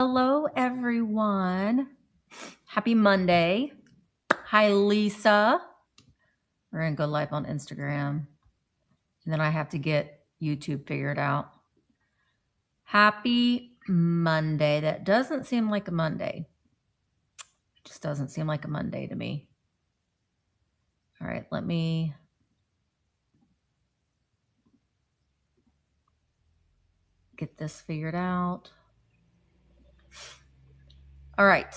Hello, everyone. Happy Monday. Hi, Lisa. We're going to go live on Instagram. And then I have to get YouTube figured out. Happy Monday. That doesn't seem like a Monday. It just doesn't seem like a Monday to me. All right, let me... get this figured out. All right.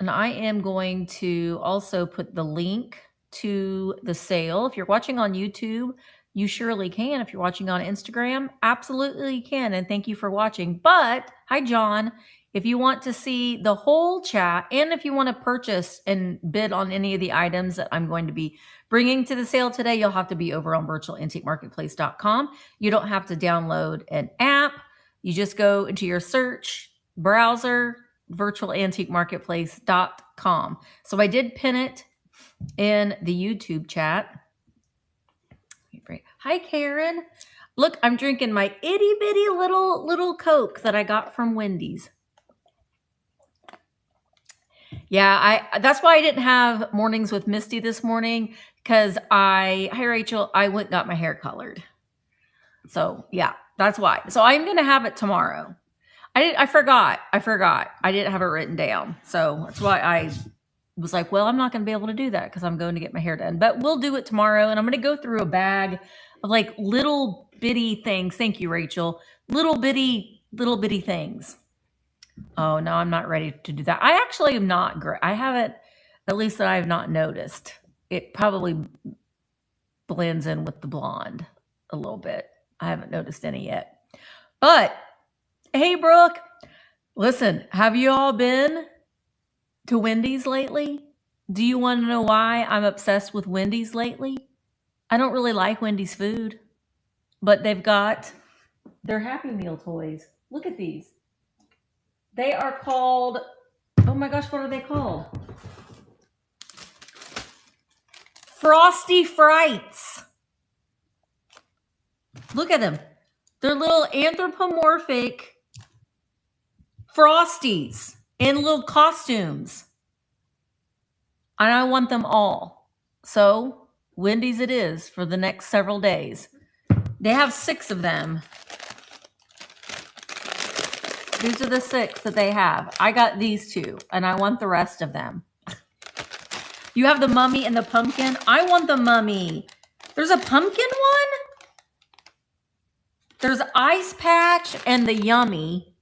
And I am going to also put the link to the sale. If you're watching on YouTube, you surely can. If you're watching on Instagram, absolutely can. And thank you for watching. But hi, John. If you want to see the whole chat, and if you want to purchase and bid on any of the items that I'm going to be bringing to the sale today, you'll have to be over on virtualantiquemarketplace.com. You don't have to download an app. You just go into your search browser, virtualantiquemarketplace.com. So I did pin it in the YouTube chat. Hi, Karen. Look, I'm drinking my itty bitty little Coke that I got from Wendy's. Yeah, that's why I didn't have mornings with Misty this morning, because hi Rachel, I went and got my hair colored. So yeah, that's why. So I'm gonna have it tomorrow. I forgot. I didn't have it written down. So that's why I was like, well, I'm not going to be able to do that because I'm going to get my hair done. But we'll do it tomorrow. And I'm going to go through a bag of like little bitty things. Thank you, Rachel. Little bitty things. Oh, no, I'm not ready to do that. I actually am not great. I haven't, at least that I have not noticed. It probably blends in with the blonde a little bit. I haven't noticed any yet. But hey, Brooke, listen, have you all been to Wendy's lately? Do you want to know why I'm obsessed with Wendy's lately? I don't really like Wendy's food, but they've got their Happy Meal toys. Look at these. They are called, oh my gosh, what are they called? Frosty Frights. Look at them. They're little anthropomorphic Frosties in little costumes. And I want them all. So Wendy's it is for the next several days. They have 6 of them. These are the 6 that they have. I got these 2, and I want the rest of them. You have the mummy and the pumpkin. I want the mummy. There's a pumpkin one. There's Ice Patch and the Yummy.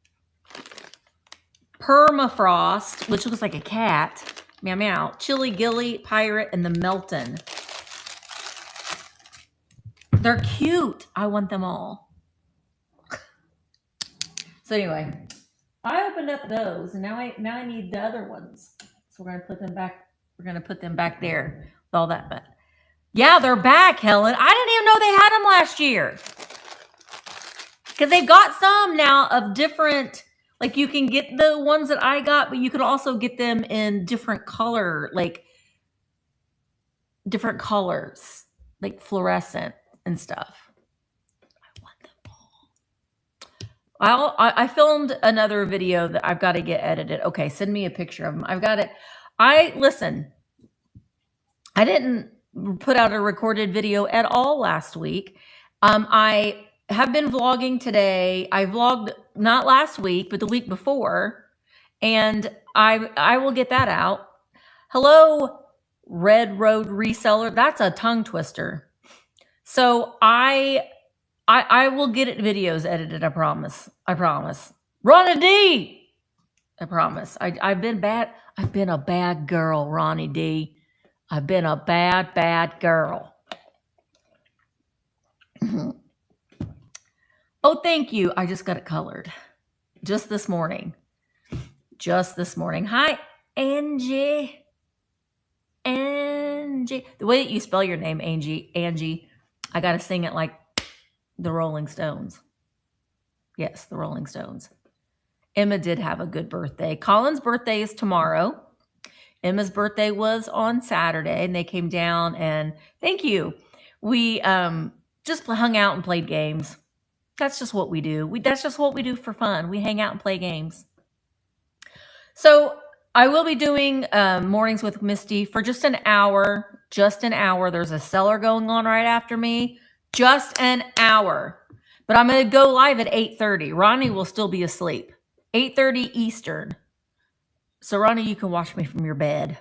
Permafrost, which looks like a cat. Meow meow. Chili Gilly, Pirate, and the Melton. They're cute. I want them all. So anyway, I opened up those, and now I need the other ones. So we're gonna put them back. We're gonna put them back there with all that. But yeah, they're back, Helen. I didn't even know they had them last year, because they've got some now of different. Like you can get the ones that I got, but you can also get them in different color, like different colors, like fluorescent and stuff. I want them all. I filmed another video that I've got to get edited. Okay, send me a picture of them. I've got it. Listen, I didn't put out a recorded video at all last week. I have been vlogging today. I vlogged not last week, but the week before, and I will get that out. Hello, Red Road Reseller. That's a tongue twister. So I will get it videos edited. I promise. Ronnie D. I promise. I've been bad. I've been a bad girl, Ronnie D. I've been a bad girl. Oh, thank you. I just got it colored. Just this morning. Hi, Angie. The way that you spell your name, Angie, I got to sing it like the Rolling Stones. Yes, the Rolling Stones. Emma did have a good birthday. Colin's birthday is tomorrow. Emma's birthday was on Saturday, and they came down, and thank you. We just hung out and played games. That's just what we do. That's just what we do for fun. We hang out and play games. So I will be doing mornings with Misty for just an hour. Just an hour. There's a seller going on right after me. Just an hour. But I'm going to go live at 8:30. Ronnie will still be asleep. 8:30 Eastern. So Ronnie, you can watch me from your bed.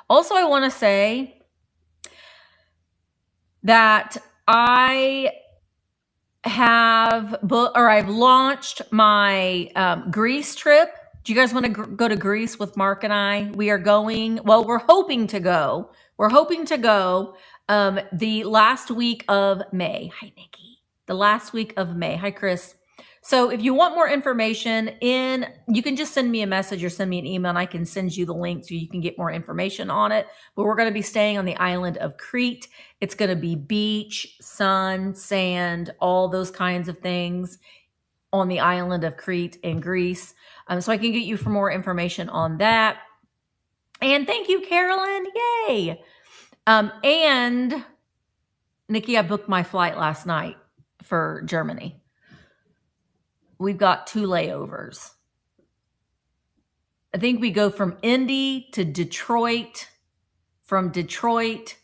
Also, I want to say that I've launched my Greece trip. Do you guys want to go to Greece with Mark and I? We are going, well, we're hoping to go. We're hoping to go the last week of May. Hi, Nikki. The last week of May. Hi, Chris. So if you want more information you can just send me a message or send me an email and I can send you the link so you can get more information on it. But we're going to be staying on the island of Crete. It's going to be beach, sun, sand, all those kinds of things on the island of Crete in Greece. So I can get you for more information on that. And thank you, Carolyn. Yay. And Nikki, I booked my flight last night for Germany. We've got 2 layovers. I think we go from Indy to Detroit, from Detroit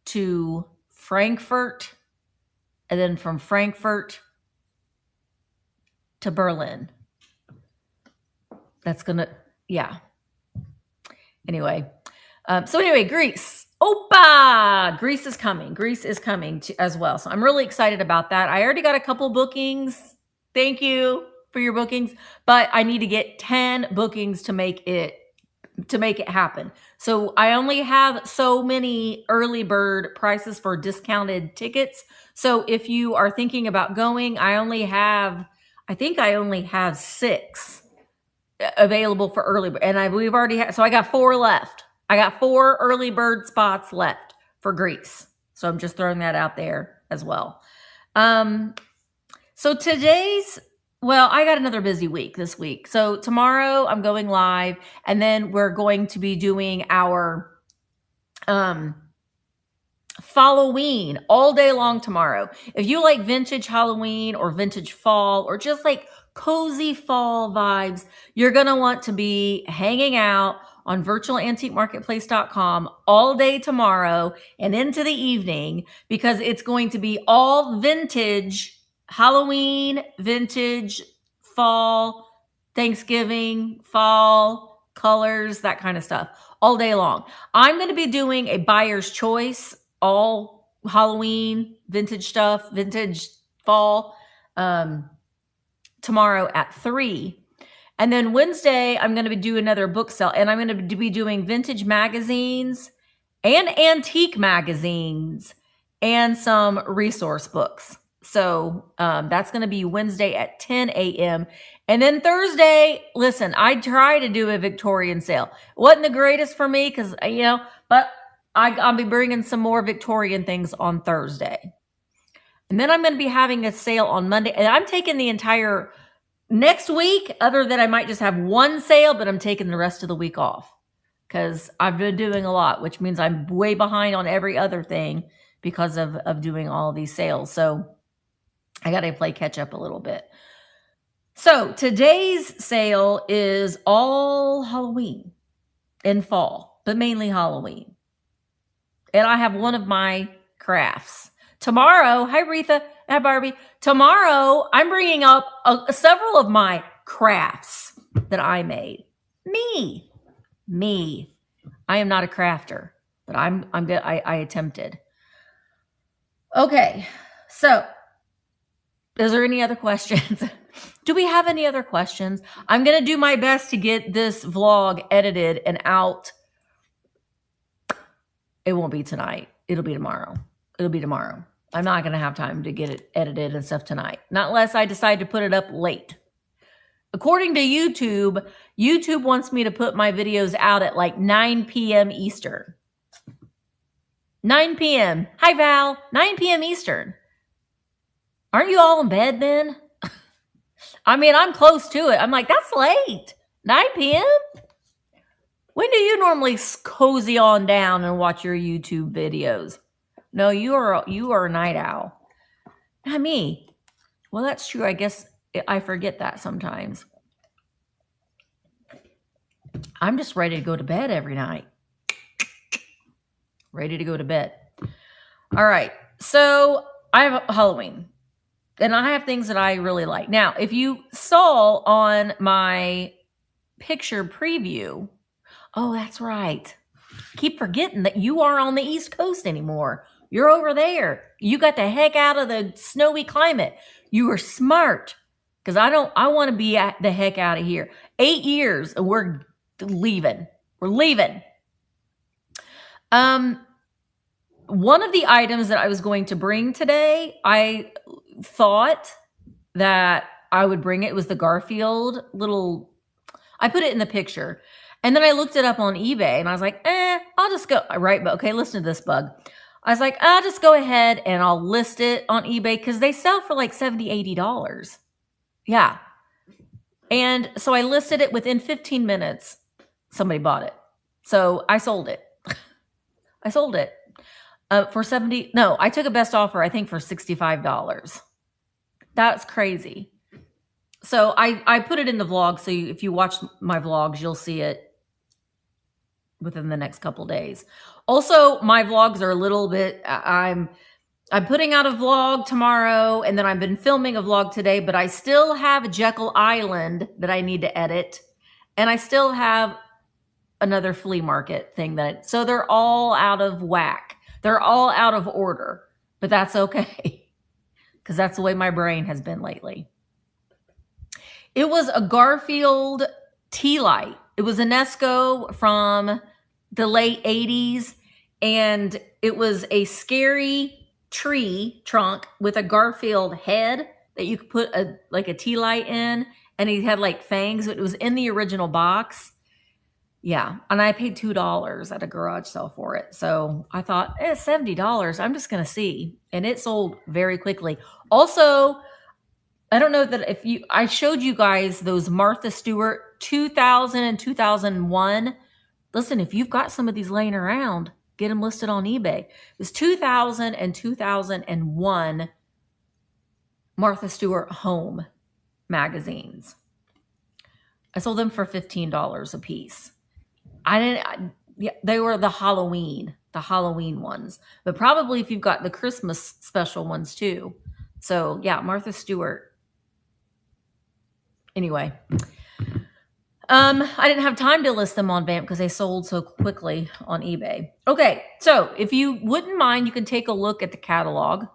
to Frankfurt, and then from Frankfurt to Berlin. That's gonna, yeah. Anyway, Greece. Opa! Greece is coming. Greece is coming as well. So I'm really excited about that. I already got a couple bookings. Thank you for your bookings, but I need to get 10 bookings to make it happen. So I only have so many early bird prices for discounted tickets. So if you are thinking about going, I think I only have 6 available for early bird. And we've already had, so I got 4 left. I got 4 early bird spots left for Greece. So I'm just throwing that out there as well. So I got another busy week this week. So tomorrow I'm going live and then we're going to be doing our Halloween all day long tomorrow. If you like vintage Halloween or vintage fall or just like cozy fall vibes, you're going to want to be hanging out on virtualantiquemarketplace.com all day tomorrow and into the evening because it's going to be all vintage Halloween, vintage, fall, Thanksgiving, fall, colors, that kind of stuff all day long. I'm going to be doing a buyer's choice, all Halloween, vintage stuff, vintage fall, tomorrow at 3. And then Wednesday, I'm going to do another book sale and I'm going to be doing vintage magazines and antique magazines and some resource books. So that's going to be Wednesday at 10 a.m. And then Thursday, listen, I tried to do a Victorian sale. It wasn't the greatest for me because, but I'll be bringing some more Victorian things on Thursday. And then I'm going to be having a sale on Monday. And I'm taking the entire next week, other than I might just have one sale, but I'm taking the rest of the week off because I've been doing a lot, which means I'm way behind on every other thing because of doing all of these sales. So I got to play catch up a little bit. So today's sale is all Halloween and fall, but mainly Halloween. And I have one of my crafts. Tomorrow, hi Retha, hi Barbie. Tomorrow, I'm bringing up several of my crafts that I made. Me. I am not a crafter, but I'm good. I attempted. Okay, so is there any other questions? Do we have any other questions? I'm going to do my best to get this vlog edited and out. It won't be tonight. It'll be tomorrow. I'm not going to have time to get it edited and stuff tonight. Not unless I decide to put it up late. According to YouTube, YouTube wants me to put my videos out at like 9 p.m. Eastern. 9 p.m. Hi, Val. 9 p.m. Eastern. Aren't you all in bed then? I mean, I'm close to it. I'm like, that's late. 9 p.m.? When do you normally cozy on down and watch your YouTube videos? No, you are a night owl. Not me. Well, that's true. I guess I forget that sometimes. I'm just ready to go to bed every night. Ready to go to bed. All right. So I have Halloween. And I have things that I really like. Now, if you saw on my picture preview, oh, that's right. Keep forgetting that you are on the East Coast anymore. You're over there. You got the heck out of the snowy climate. You are smart. Because I want to be the heck out of here. 8 years and we're leaving. We're leaving. One of the items that I was going to bring today, I thought that I would bring it was the Garfield little, I put it in the picture. And then I looked it up on eBay and I was like, I'll just go, right? But okay, listen to this bug. I was like, I'll just go ahead and I'll list it on eBay because they sell for like $70, $80. Yeah. And so I listed it within 15 minutes. Somebody bought it. So I sold it. I sold it for 70. No, I took a best offer, I think for $65. That's crazy. So I put it in the vlog. So if you watch my vlogs, you'll see it within the next couple days. Also, my vlogs are a little bit, I'm putting out a vlog tomorrow and then I've been filming a vlog today, but I still have Jekyll Island that I need to edit. And I still have another flea market thing so they're all out of whack. They're all out of order, but that's okay. Because that's the way my brain has been lately. It was a Garfield tea light. It was a Nesco from the late 80s. And it was a scary tree trunk with a Garfield head that you could put a tea light in. And he had like fangs. It was in the original box. Yeah. And I paid $2 at a garage sale for it. So I thought, $70. I'm just going to see. And it sold very quickly. Also, I don't know that I showed you guys those Martha Stewart 2000 and 2001. Listen, if you've got some of these laying around, get them listed on eBay. It was 2000 and 2001 Martha Stewart home magazines. I sold them for $15 a piece. They were the Halloween ones, but probably if you've got the Christmas special ones too. So yeah, Martha Stewart. Anyway, I didn't have time to list them on VAMP because they sold so quickly on eBay. Okay, so if you wouldn't mind, you can take a look at the catalog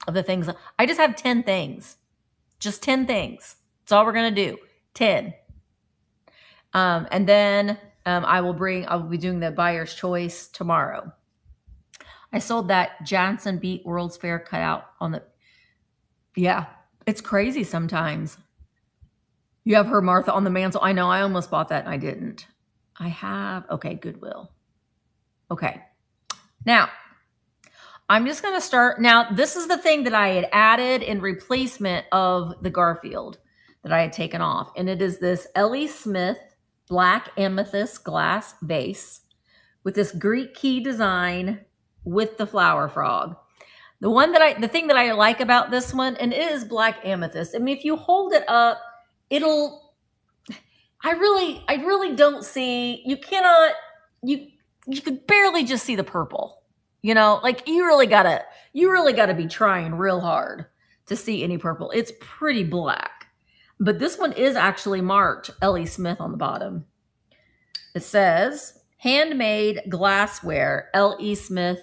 of the things. I just have 10 things. Just 10 things. That's all we're going to do. 10. And then I'll be doing the buyer's choice tomorrow. I sold that Johnson Beat World's Fair cutout on the, yeah, it's crazy sometimes. You have her Martha on the mantle. I know, I almost bought that and I didn't. I have, okay, Goodwill. Okay. Now, I'm just going to start. Now, this is the thing that I had added in replacement of the Garfield that I had taken off. And it is this L.E. Smith black amethyst glass vase with this Greek key design with the flower frog. The thing that I like about this one, and it is black amethyst. I mean, if you hold it up, I really don't see, you could barely just see the purple, like you really gotta be trying real hard to see any purple. It's pretty black, but this one is actually marked L.E. Smith on the bottom. It says handmade glassware, L.E. Smith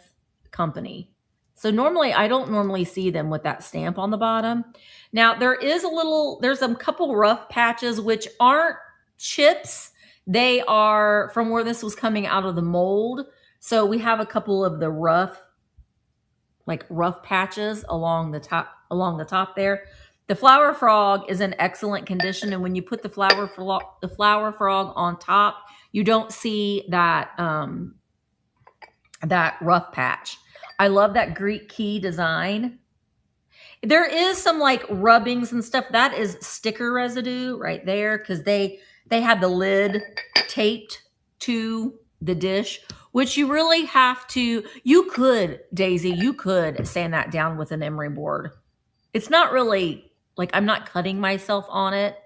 Company. So I don't normally see them with that stamp on the bottom. Now there's a couple rough patches, which aren't chips. They are from where this was coming out of the mold. So we have a couple of the rough patches along the top there. The flower frog is in excellent condition. And when you put the flower frog on top, you don't see that rough patch. I love that Greek key design. There is some like rubbings and stuff. That is sticker residue right there because they had the lid taped to the dish, which you really have to, Daisy, you could sand that down with an emery board It's not really like I'm not cutting myself on it,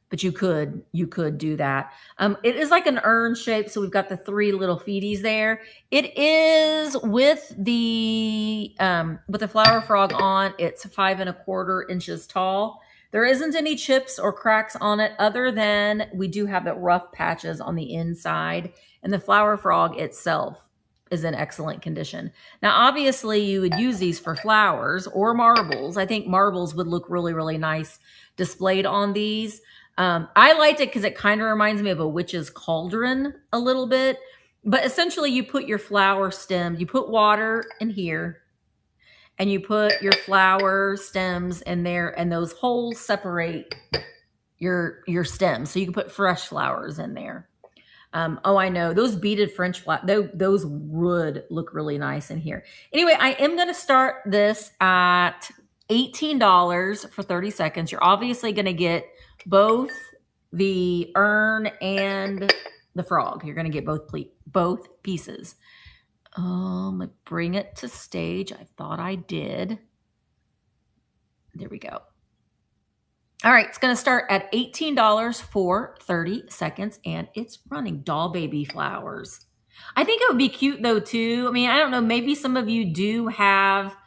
but you could do that. It is like an urn shape, so we've got the 3 little feeties there. It is with the flower frog on. It's 5 1/4 inches tall. There isn't any chips or cracks on it, other than we do have the rough patches on the inside, and the flower frog itself is in excellent condition. Now, obviously, you would use these for flowers or marbles. I think marbles would look really, really nice displayed on these. I liked it because it kind of reminds me of a witch's cauldron a little bit. But essentially, you put your flower stem, you put water in here, and you put your flower stems in there, and those holes separate your stems. So you can put fresh flowers in there. Oh, I know. Those beaded French flowers, those would look really nice in here. Anyway, I am going to start this at $18 for 30 seconds. You're obviously going to get both the urn and the frog. You're going to get both pieces. Let's bring it to stage. I thought I did. There we go. All right, it's going to start at $18 for 30 seconds, and it's running doll baby flowers. I think it would be cute, though, too. I mean, I don't know. Maybe some of you do have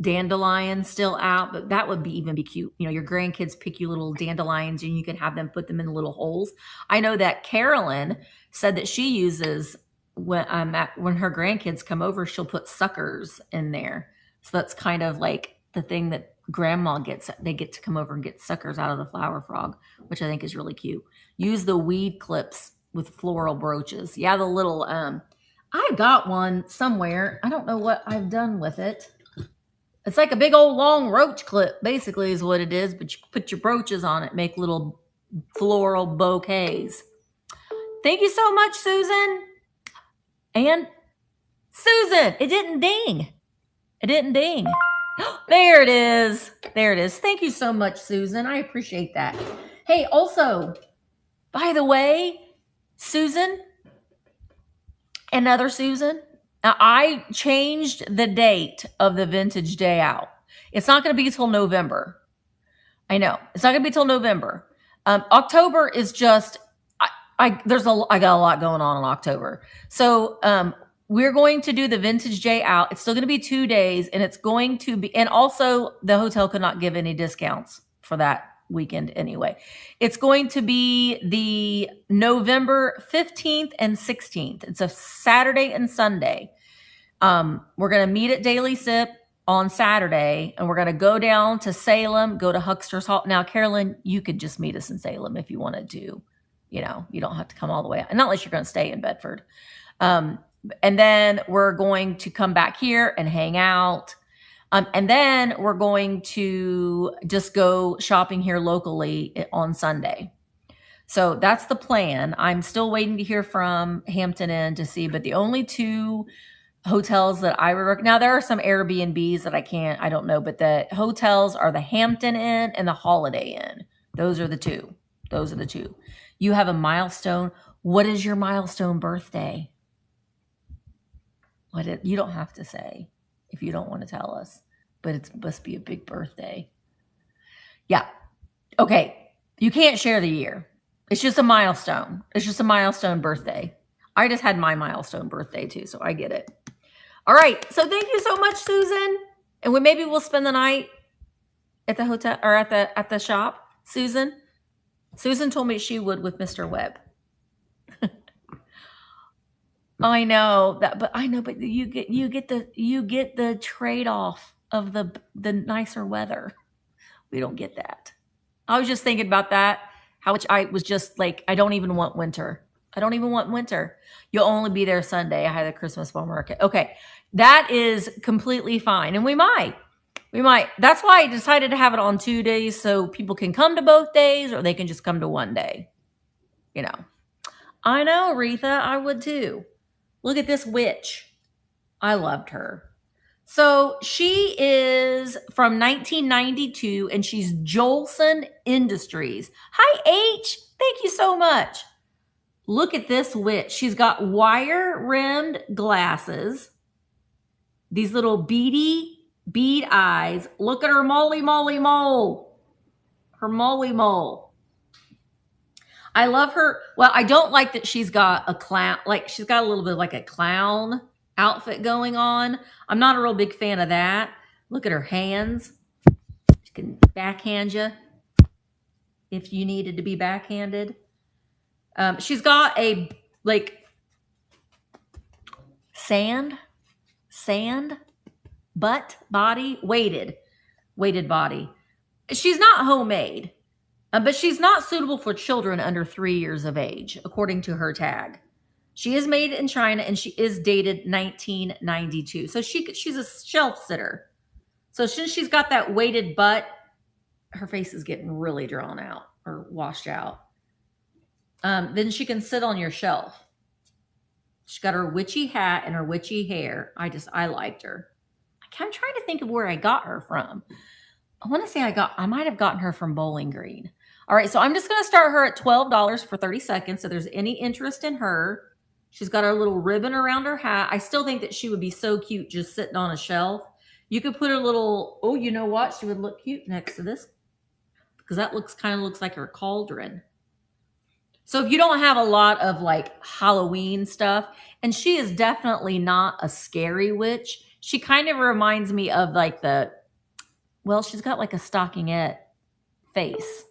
dandelions still out, but that would even be cute. You know, your grandkids pick you little dandelions, and you can have them put them in little holes. I know that Carolyn said that she uses, when her grandkids come over, she'll put suckers in there. So that's kind of like the thing that grandma gets. They get to come over and get suckers out of the flower frog, which I think is really cute. Use the weed clips with floral brooches. Yeah, the little I got one somewhere. I don't know what I've done with it. It's like a big old long roach clip, basically, is what it is, but you put your brooches on it, make little floral bouquets. Thank you so much, Susan. And Susan, it didn't ding. It didn't ding. There it is. There it is. Thank you so much, Susan. I appreciate that. Hey, also, by the way, Susan, another Susan, I changed the date of the vintage day out. It's not going to be till November. I know. It's not going to be till November. October is just, I got a lot going on in October. So, we're going to do the vintage day out. It's still going to be 2 days, and it's going to be, and also the hotel could not give any discounts for that weekend anyway. It's going to be the November 15th and 16th. It's a Saturday and Sunday. We're going to meet at Daily Sip on Saturday, and we're going to go down to Salem, go to Huckster's Hall. Now, Carolyn, you could just meet us in Salem if you wanted to. You know, you don't have to come all the way out, not unless you're going to stay in Bedford. And then we're going to come back here and hang out. And then we're going to just go shopping here locally on Sunday. So that's the plan. I'm still waiting to hear from Hampton Inn to see, but the only 2 hotels that I would now, there are some Airbnbs that I don't know, but the hotels are the Hampton Inn and the Holiday Inn. Those are the 2. Those are the 2. You have a milestone. What is your milestone birthday? You don't have to say if you don't want to tell us, but it must be a big birthday. Yeah. Okay. You can't share the year. It's just a milestone. It's just a milestone birthday. I just had my milestone birthday too, so I get it. All right. So thank you so much, Susan. And maybe we'll spend the night at the hotel or at the shop. Susan told me she would with Mr. Webb. I know, but you get the trade-off of the nicer weather. We don't get that. I was just thinking about that. How much I was just like, I don't even want winter. I don't even want winter. You'll only be there Sunday. I had a Christmas ball market. Okay, that is completely fine, and we might. That's why I decided to have it on 2 days, so people can come to both days, or they can just come to one day. You know, I know, Retha, I would too. Look at this witch. I loved her. So she is from 1992, and she's Jolson Industries. Hi, H. Thank you so much. Look at this witch. She's got wire-rimmed glasses, these little beady bead eyes. Look at her moly mole. Her moly mole. I love her. Well, I don't like that she's got a clown, like she's got a little bit like a clown outfit going on. I'm not a real big fan of that. Look at her hands. She can backhand you if you needed to be backhanded. She's got a like sand butt body, weighted body. She's not homemade. But she's not suitable for children under 3 years of age, according to her tag. She is made in China and she is dated 1992. So she's a shelf sitter. So since she's got that weighted butt, her face is getting really drawn out or washed out. Then she can sit on your shelf. She's got her witchy hat and her witchy hair. I liked her. I'm trying to think of where I got her from. I want to say I might have gotten her from Bowling Green. All right, so I'm just going to start her at $12 for 30 seconds. So there's any interest in her. She's got her little ribbon around her hat. I still think that she would be so cute just sitting on a shelf. You could put her little, oh, you know what? She would look cute next to this because that kind of looks like her cauldron. So if you don't have a lot of like Halloween stuff, and she is definitely not a scary witch. She kind of reminds me of like well, she's got like a stockingette face.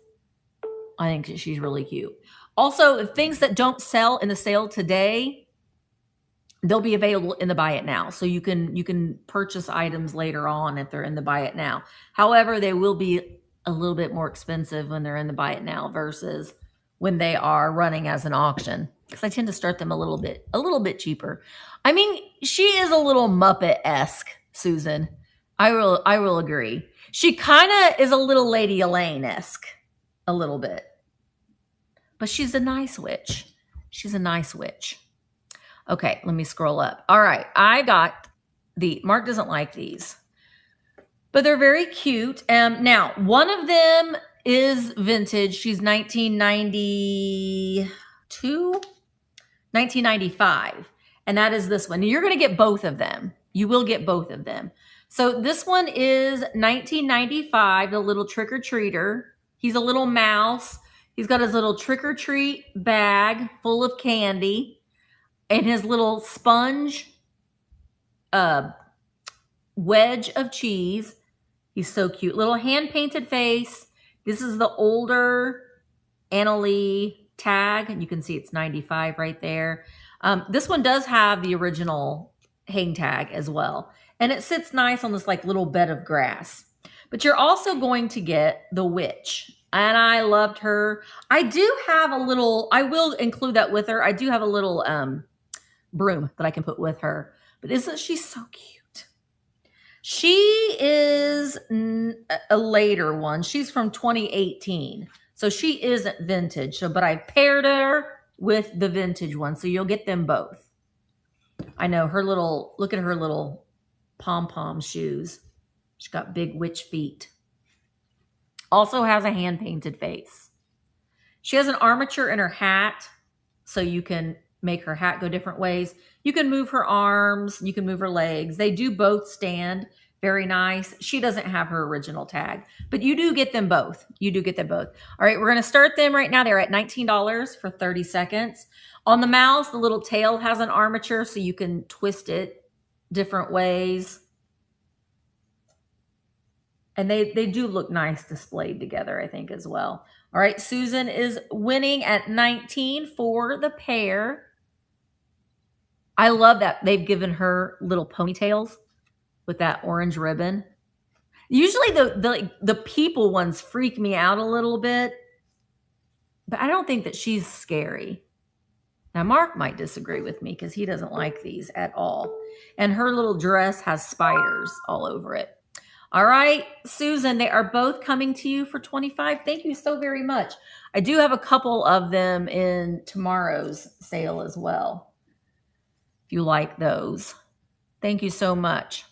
I think she's really cute. Also, if things that don't sell in the sale today, they'll be available in the buy it now. So you can purchase items later on if they're in the buy it now. However, they will be a little bit more expensive when they're in the buy it now versus when they are running as an auction. Because I tend to start them a little bit cheaper. I mean, she is a little Muppet-esque, Susan. I will agree. She kind of is a little Lady Elaine-esque, a little bit. But she's a nice witch. She's a nice witch. Okay, let me scroll up. All right, I got Mark doesn't like these, but they're very cute. Now, one of them is vintage. She's 1995, and that is this one. You're going to get both of them. You will get both of them. So this one is 1995, the little trick-or-treater. He's a little mouse. He's got his little trick-or-treat bag full of candy and his little sponge wedge of cheese. He's so cute. Little hand-painted face. This is the older Annalee tag, and you can see it's 95 right there. This one does have the original hang tag as well, and it sits nice on this like little bed of grass. But you're also going to get the witch, and I loved her. I do have a little, I will include that with her. I do have a little broom that I can put with her, but isn't she so cute? She is a later one. She's from 2018. So she isn't vintage. But I paired her with the vintage one. So you'll get them both. I know her little, look at her little pom-pom shoes. She's got big witch feet. Also has a hand-painted face. She has an armature in her hat. So you can make her hat go different ways. You can move her arms. You can move her legs. They do both stand very nice. She doesn't have her original tag, but you do get them both. You do get them both. All right, we're going to start them right now. They're at $19 for 30 seconds. On the mouse, the little tail has an armature, so you can twist it different ways. And they do look nice displayed together, I think, as well. All right, Susan is winning at 19 for the pair. I love that they've given her little ponytails with that orange ribbon. Usually the people ones freak me out a little bit, but I don't think that she's scary. Now, Mark might disagree with me because he doesn't like these at all. And her little dress has spiders all over it. All right, Susan, they are both coming to you for $25. Thank you so very much. I do have a couple of them in tomorrow's sale as well, if you like those. Thank you so much.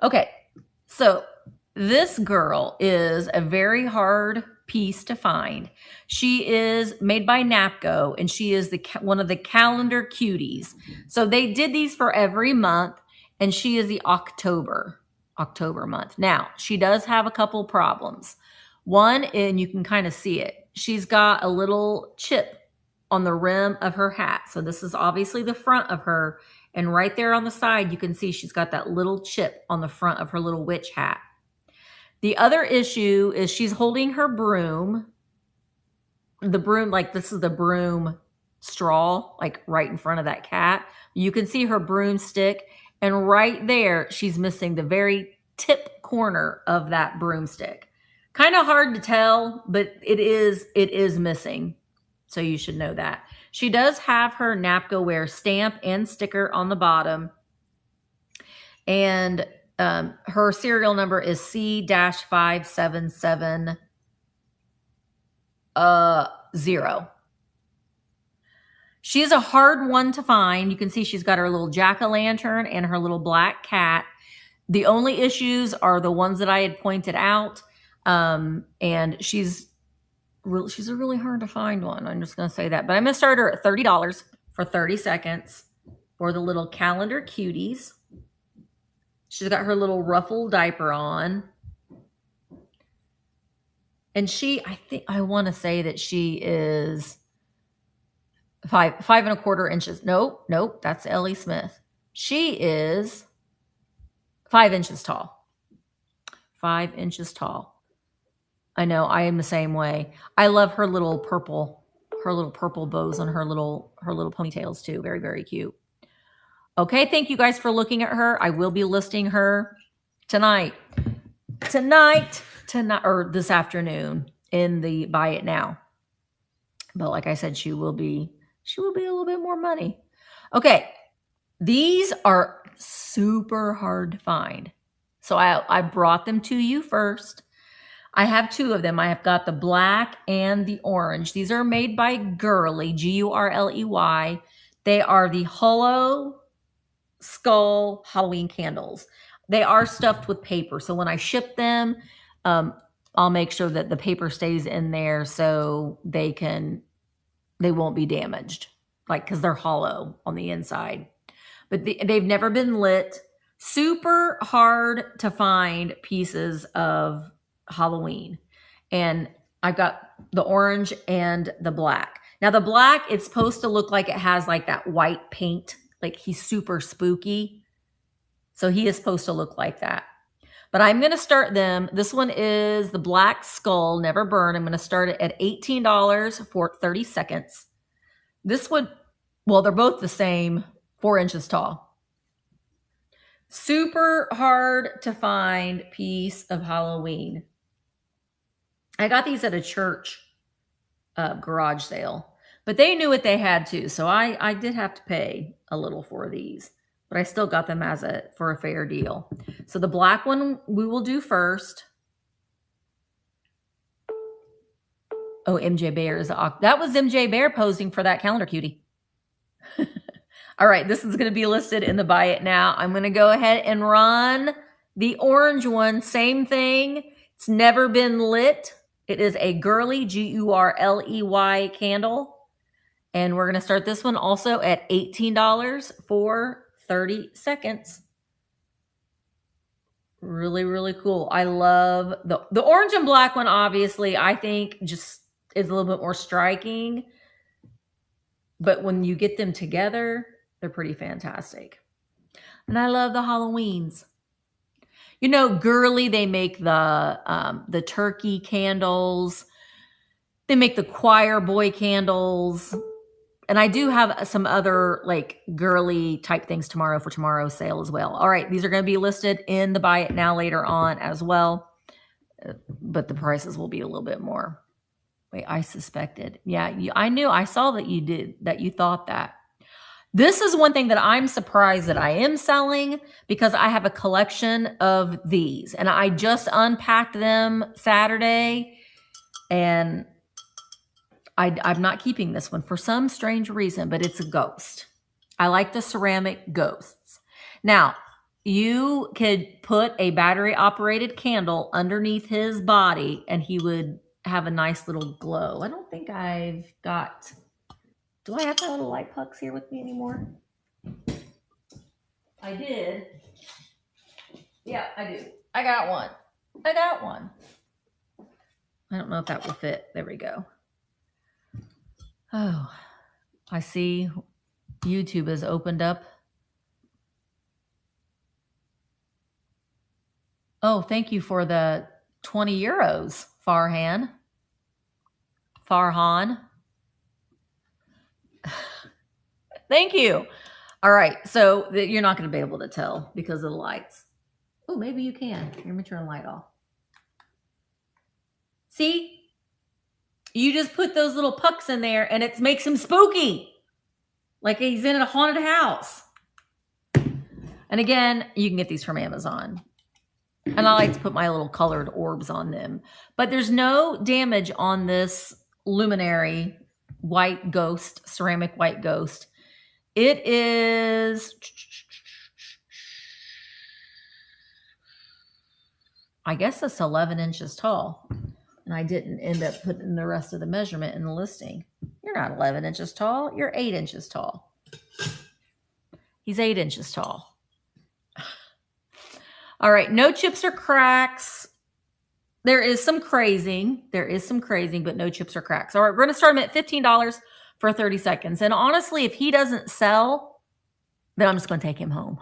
Okay, so this girl is a very hard piece to find. She is made by Napco, and she is one of the calendar cuties. So they did these for every month, and she is the October month. Now, she does have a couple problems. One, and you can kind of see it, she's got a little chip on the rim of her hat. So this is obviously the front of her, and right there on the side, you can see she's got that little chip on the front of her little witch hat. The other issue is she's holding her broom. The broom, like this is the broom straw, like right in front of that cat. You can see her broomstick, and right there, she's missing the very tip corner of that broomstick. Kind of hard to tell, but it is missing. So you should know that. She does have her Napco Wear stamp and sticker on the bottom. And her serial number is C-577 0. She is a hard one to find. You can see she's got her little jack-o'-lantern and her little black cat. The only issues are the ones that I had pointed out. And she's a really hard to find one. I'm just going to say that. But I'm going to start her at $30 for 30 seconds for the little calendar cuties. She's got her little ruffled diaper on. And I want to say that she is 5.25 inches. Nope, that's Ellie Smith. She is 5 inches tall. 5 inches tall. I know, I am the same way. I love her little purple bows on her little ponytails too. Very, very cute. Okay, thank you guys for looking at her. I will be listing her tonight, or this afternoon in the Buy It Now. But like I said, she will be a little bit more money. Okay, these are super hard to find. So I brought them to you first. I have two of them. I have got the black and the orange. These are made by Gurley, Gurley. They are the hollow skull Halloween candles. They are stuffed with paper. So when I ship them, I'll make sure that the paper stays in there so they won't be damaged, like, because they're hollow on the inside. But they've never been lit. Super hard to find pieces of Halloween. And I've got the orange and the black. Now the black, it's supposed to look like it has like that white paint, like he's super spooky. So he is supposed to look like that. But I'm going to start them. This one is the Black Skull, Never Burn. I'm going to start it at $18 for 30 seconds. This one, well, they're both the same, 4 inches tall. Super hard to find piece of Halloween. I got these at a church garage sale, but they knew what they had too. So I did have to pay a little for these, but I still got them for a fair deal. So the black one we will do first. Oh, MJ Bear that was MJ Bear posing for that calendar cutie. All right, this is going to be listed in the Buy It Now. I'm going to go ahead and run the orange one. Same thing. It's never been lit. It is a Gurley, Gurley candle. And we're going to start this one also at $18 for 30 seconds. Really, really cool. I love the orange and black one, obviously, I think just is a little bit more striking. But when you get them together, they're pretty fantastic. And I love the Halloweens. You know, Gurley, they make the turkey candles. They make the choir boy candles. And I do have some other like Gurley type things tomorrow for tomorrow's sale as well. All right, these are going to be listed in the Buy It Now later on as well. But the prices will be a little bit more. Wait, I suspected. Yeah, I saw that you thought that. This is one thing that I'm surprised that I am selling, because I have a collection of these. And I just unpacked them Saturday. And I'm not keeping this one for some strange reason, but it's a ghost. I like the ceramic ghosts. Now, you could put a battery-operated candle underneath his body, and he would have a nice little glow. I don't think I've got... Do I have my little light pucks here with me anymore? I did. Yeah, I do. I got one. I got one. I don't know if that will fit. There we go. Oh, I see YouTube has opened up. Oh, thank you for the 20 euros, Farhan. Farhan. Thank you. All right. So you're not going to be able to tell because of the lights. Oh, maybe you can. Let me turn the light off. See? You just put those little pucks in there and it makes him spooky. Like he's in a haunted house. And again, you can get these from Amazon. And I like to put my little colored orbs on them. But there's no damage on this luminary white ghost, ceramic white ghost. It is, I guess it's 11 inches tall. And I didn't end up putting the rest of the measurement in the listing. You're not 11 inches tall. You're 8 inches tall. He's 8 inches tall. All right. No chips or cracks. There is some crazing. There is some crazing, but no chips or cracks. All right. We're going to start him at $15 for 30 seconds. And honestly, if he doesn't sell, then I'm just going to take him home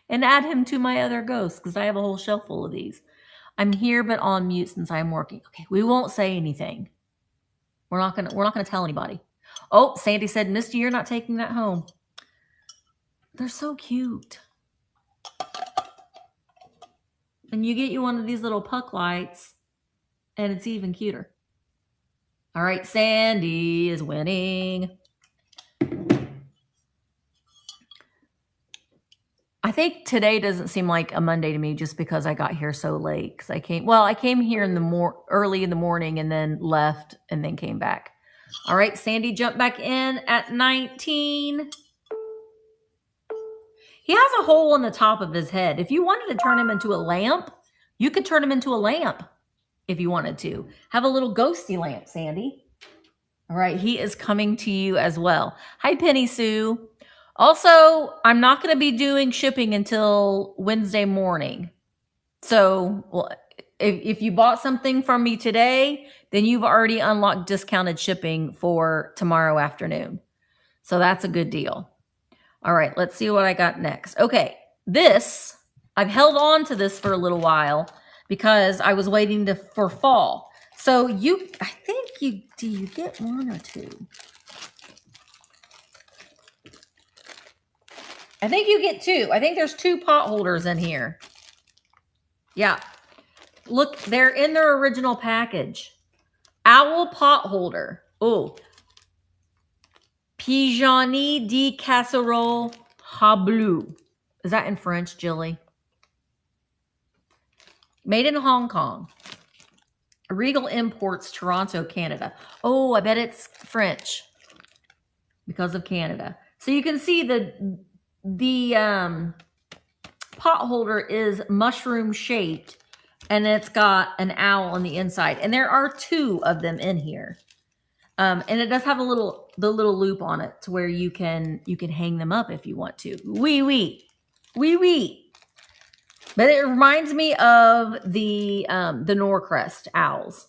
and add him to my other ghosts because I have a whole shelf full of these. I'm here, but on mute since I'm working. Okay, we won't say anything. We're not gonna tell anybody. Oh, Sandy said, Misty, you're not taking that home. They're so cute. And you get you one of these little puck lights, and it's even cuter. All right, Sandy is winning. I think today doesn't seem like a Monday to me just because I got here so late. Because I came here in the early in the morning and then left and then came back. All right, Sandy jumped back in at 19. He has a hole in the top of his head. If you wanted to turn him into a lamp, you could turn him into a lamp if you wanted to. Have a little ghosty lamp, Sandy. All right, he is coming to you as well. Hi, Penny Sue. Also, I'm not going to be doing shipping until Wednesday morning. So, well, if you bought something from me today, then you've already unlocked discounted shipping for tomorrow afternoon. So that's a good deal. All right, let's see what I got next. Okay, this, I've held on to this for a little while because I was waiting for fall. So I think do you get one or two? I think you get two. I think there's 2 pot holders in here. Yeah. Look, they're in their original package. Owl pot holder. Oh. Pigeonnier de casserole hablou. Is that in French, Jilly? Made in Hong Kong. Regal Imports, Toronto, Canada. Oh, I bet it's French because of Canada. So you can see the pot holder is mushroom shaped and it's got an owl on the inside. And there are 2 of them in here. And it does have the little loop on it to where you can hang them up if you want to. Wee wee. But it reminds me of the Norcrest owls.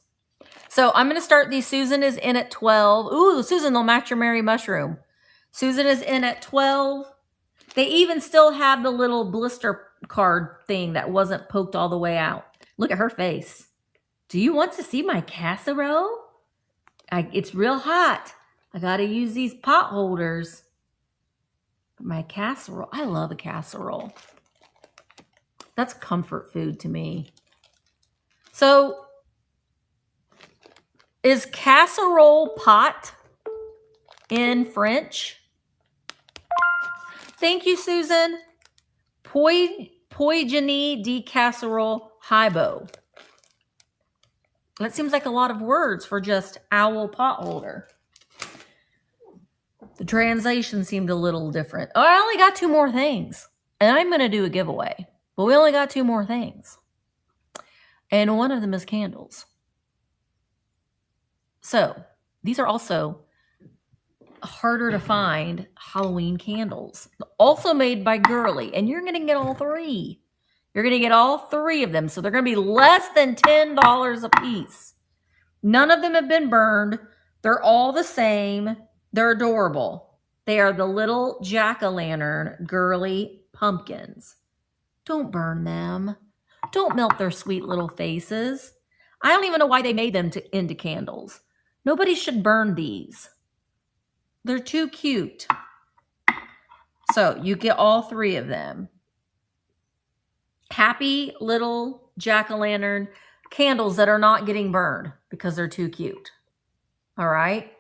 So I'm going to start these. Susan is in at 12. Ooh, Susan, they'll match your Merry Mushroom. Susan is in at 12. They even still have the little blister card thing that wasn't poked all the way out. Look at her face. Do you want to see my casserole? It's real hot. I got to use these pot holders. My casserole. I love a casserole. That's comfort food to me. So, is casserole pot in French? Thank you, Susan. Poignée de casserole hibo. That seems like a lot of words for just owl pot holder. The translation seemed a little different. Oh, I only got 2 more things. And I'm going to do a giveaway. But we only got 2 more things. And one of them is candles. So, these are also harder to find Halloween candles, also made by Gurley, and you're going to get all three. You're going to get all three of them, so they're going to be less than $10 a piece. None of them have been burned. They're all the same. They're adorable. They are the little jack-o'-lantern Gurley pumpkins. Don't burn them. Don't melt their sweet little faces. I don't even know why they made them into candles. Nobody should burn these. They're too cute. So you get all three of them. Happy little jack-o'-lantern candles that are not getting burned because they're too cute. All right.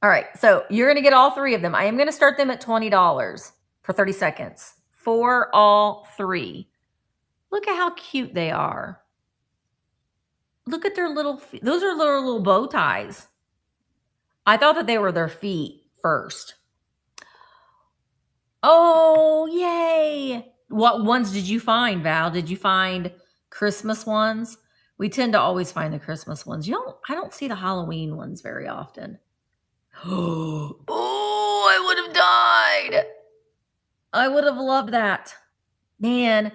All right. So you're going to get all three of them. I am going to start them at $20 for 30 seconds for all three. Look at how cute they are. Look at their little feet. Those are little bow ties. I thought that they were their feet first. Oh, yay. What ones did you find, Val? Did you find Christmas ones? We tend to always find the Christmas ones. I don't see the Halloween ones very often. Oh, I would have died. I would have loved that. Man,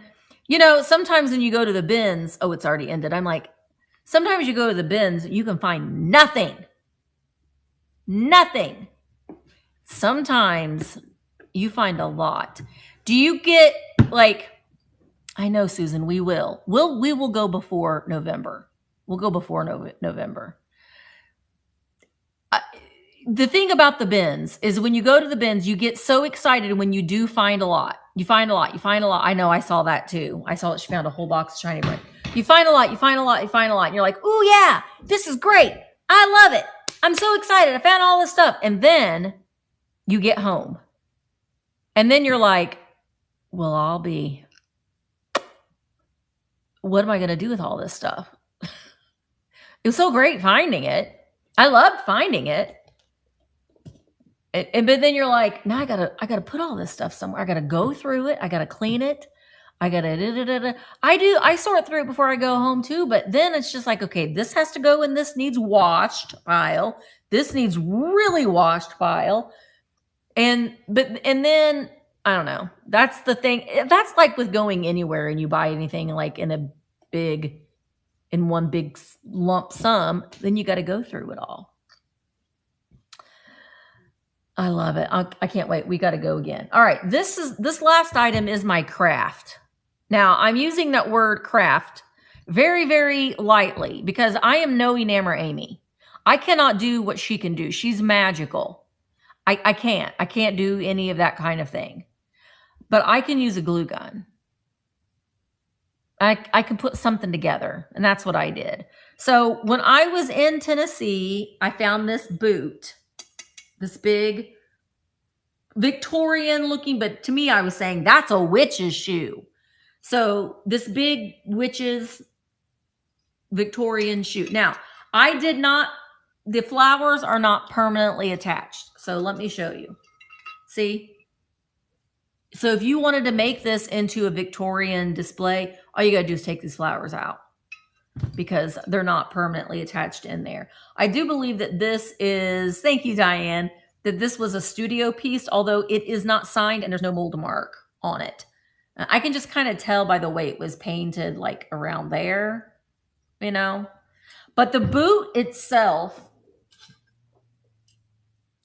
sometimes when you go to the bins, oh, it's already ended. I'm like, sometimes you go to the bins, you can find nothing. Nothing. Sometimes you find a lot. Do you get I know, Susan, we will. We will go before November. We'll go before November. The thing about the bins is when you go to the bins, you get so excited when you do find a lot. You find a lot. I know, I saw that too. I saw that she found a whole box of shiny bread. You find a lot. And you're like, oh yeah, this is great. I love it. I'm so excited. I found all this stuff. And then you get home. And then you're like, well, what am I going to do with all this stuff? It was so great finding it. I loved finding it. But then you're like, now I gotta put all this stuff somewhere. I gotta go through it. I gotta clean it. I sort through it before I go home too. But then it's just like, okay, this has to go in this needs washed pile. This needs really washed pile. And then I don't know. That's the thing. That's like with going anywhere and you buy anything like in one big lump sum, then you got to go through it all. I love it. I can't wait. We got to go again. All right. This last item is my craft. Now I'm using that word craft very, very lightly because I am no Enamor Amy. I cannot do what she can do. She's magical. I can't do any of that kind of thing, but I can use a glue gun. I can put something together, and that's what I did. So when I was in Tennessee, I found this boot, this big Victorian looking, but to me, I was saying that's a witch's shoe. So this big witch's Victorian shoe. Now, the flowers are not permanently attached. So let me show you. See? So if you wanted to make this into a Victorian display, all you got to do is take these flowers out because they're not permanently attached in there. I do believe that this is, thank you, Diane, that this was a studio piece, although it is not signed and there's no mold mark on it. I can just kind of tell by the way it was painted like around there, But the boot itself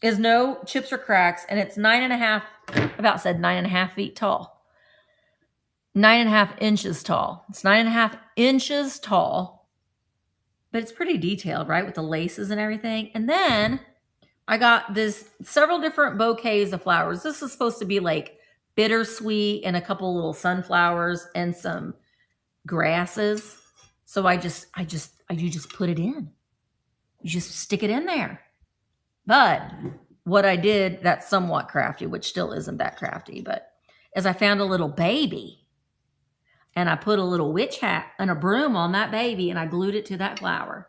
is no chips or cracks, and it's 9.5 feet tall. 9.5 inches tall. It's 9.5 inches tall, but it's pretty detailed, right? With the laces and everything. And then I got several different bouquets of flowers. This is supposed to be like bittersweet and a couple little sunflowers and some grasses. So you just put it in. You just stick it in there. But what I did that's somewhat crafty, which still isn't that crafty, but is I found a little baby and I put a little witch hat and a broom on that baby and I glued it to that flower.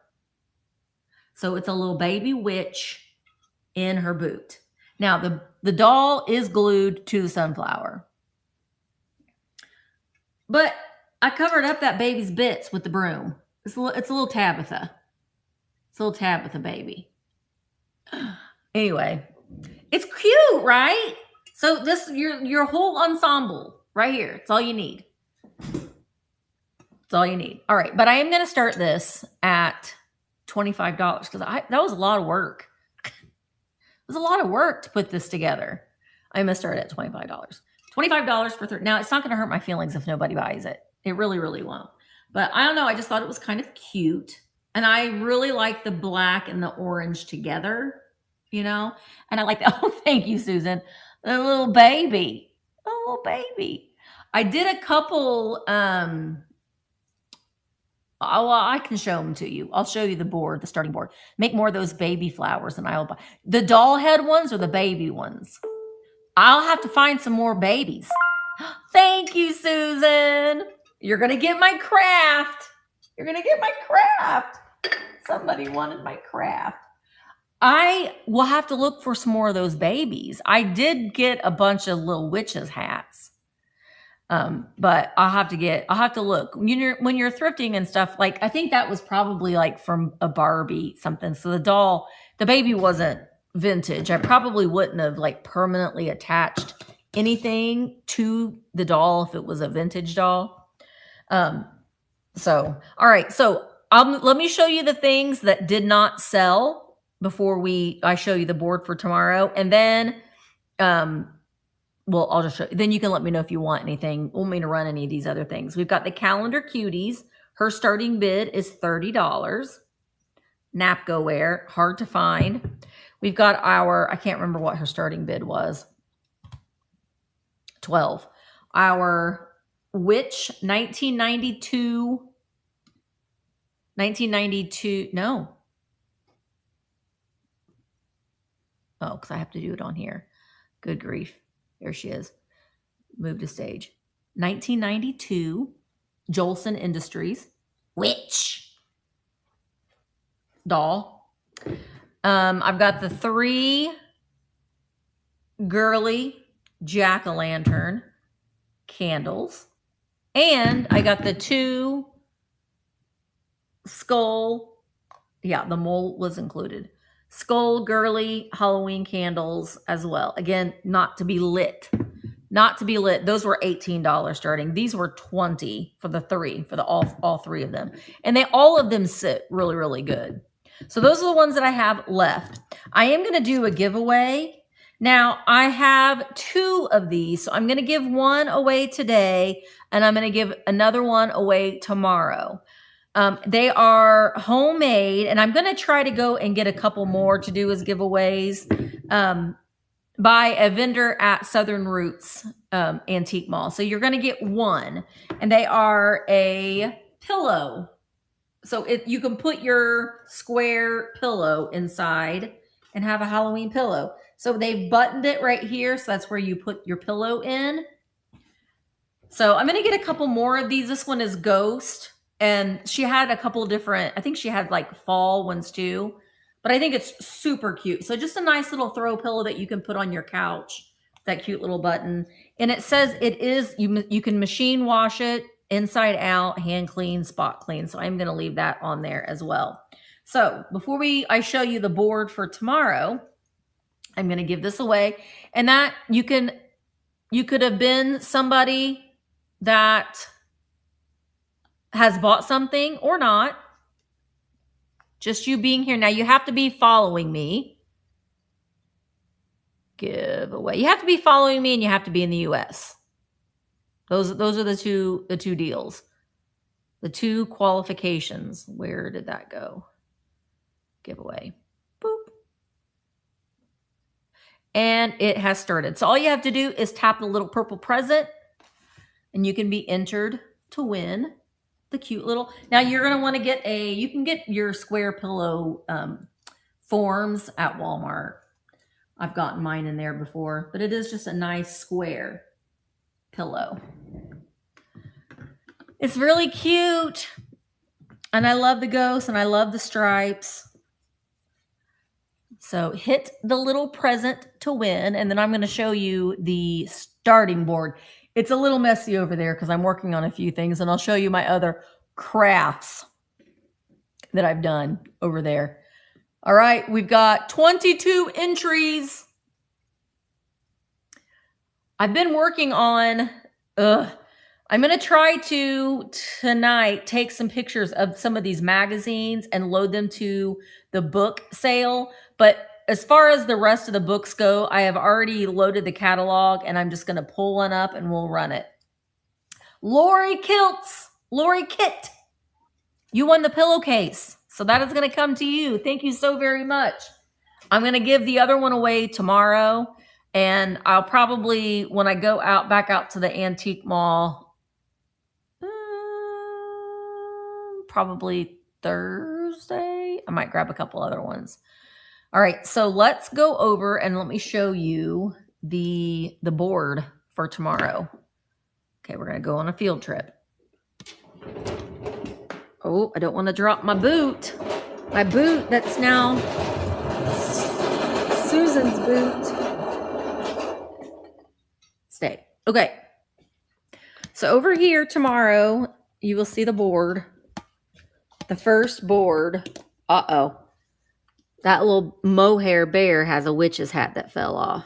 So it's a little baby witch in her boot. Now the doll is glued to the sunflower. But I covered up that baby's bits with the broom. It's a little Tabitha. It's a little Tabitha baby. Anyway, It's cute, right? So this, your whole ensemble right here. It's all you need. It's all you need. All right, but I am going to start this at $25 because that was a lot of work. It was a lot of work to put this together. I'm going to start at $25. $25 for 30. Now, it's not going to hurt my feelings if nobody buys it. It really, really won't. But I don't know. I just thought it was kind of cute. And I really like the black and the orange together, you know? And I like that. Oh, thank you, Susan. The little baby. A little baby. I did a couple, well, I can show them to you. I'll show you the board, the starting board. Make more of those baby flowers and I'll buy. The doll head ones or the baby ones? I'll have to find some more babies. Thank you, Susan. You're going to get my craft. You're going to get my craft. Somebody wanted my craft. I will have to look for some more of those babies. I did get a bunch of little witches hats. But I'll have to look when you're thrifting and stuff. Like, I think that was probably like from a Barbie something. So the baby wasn't vintage. I probably wouldn't have like permanently attached anything to the doll if it was a vintage doll. So, all right. So let me show you the things that did not sell before I show you the board for tomorrow. And then, well, I'll just show you. Then you can let me know if you want anything. Want me to run any of these other things. We've got the calendar cuties. Her starting bid is $30. Napco wear, hard to find. We've got I can't remember what her starting bid was. $12. Our witch 1992, no. Oh, because I have to do it on here. Good grief. There she is. Move to stage. 1992, Jolson Industries, witch doll. I've got the 3 Gurley jack-o'-lantern candles. And I got the 2 skull. Yeah, the mole was included. Skull Gurley Halloween candles as well. Again, not to be lit. Not to be lit. Those were $18 starting. These were $20 for the 3, for all 3 of them. And all of them sit really, really good. So those are the ones that I have left. I am going to do a giveaway. Now, I have 2 of these. So I'm going to give one away today, and I'm going to give another one away tomorrow. They are homemade, and I'm going to try to go and get a couple more to do as giveaways by a vendor at Southern Roots Antique Mall. So you're going to get one, and they are a pillow. So you can put your square pillow inside and have a Halloween pillow. So they've buttoned it right here, so that's where you put your pillow in. So I'm going to get a couple more of these. This one is Ghost. And she had a couple different, I think she had like fall ones too, but I think it's super cute. So just a nice little throw pillow that you can put on your couch, that cute little button. And it says it is, you can machine wash it inside out, hand clean, spot clean. So I'm going to leave that on there as well. So before I show you the board for tomorrow, I'm going to give this away. And that you could have been somebody that has bought something or not. Just you being here. Now you have to be following me. Giveaway. You have to be following me and you have to be in the US. Those are the two deals. The 2 qualifications. Where did that go? Giveaway. Boop. And it has started. So all you have to do is tap the little purple present and you can be entered to win the cute little. Now you're going to want to get you can get your square pillow forms at Walmart. I've gotten mine in there before, but it is just a nice square pillow. It's really cute. And I love the ghost and I love the stripes. So hit the little present to win. And then I'm going to show you the starting board. It's a little messy over there because I'm working on a few things, and I'll show you my other crafts that I've done over there. All right, we've got 22 entries. I've been working on, I'm going to try to tonight take some pictures of some of these magazines and load them to the book sale. But as far as the rest of the books go, I have already loaded the catalog and I'm just going to pull one up and we'll run it. Lori Kit, you won the pillowcase. So that is going to come to you. Thank you so very much. I'm going to give the other one away tomorrow. And I'll probably, when I go back out to the antique mall, probably Thursday, I might grab a couple other ones. All right, so let's go over and let me show you the board for tomorrow. Okay, we're going to go on a field trip. Oh, I don't want to drop my boot. My boot that's now Susan's boot. Stay. Okay. So over here tomorrow, you will see the board. The first board. Uh-oh. That little mohair bear has a witch's hat that fell off.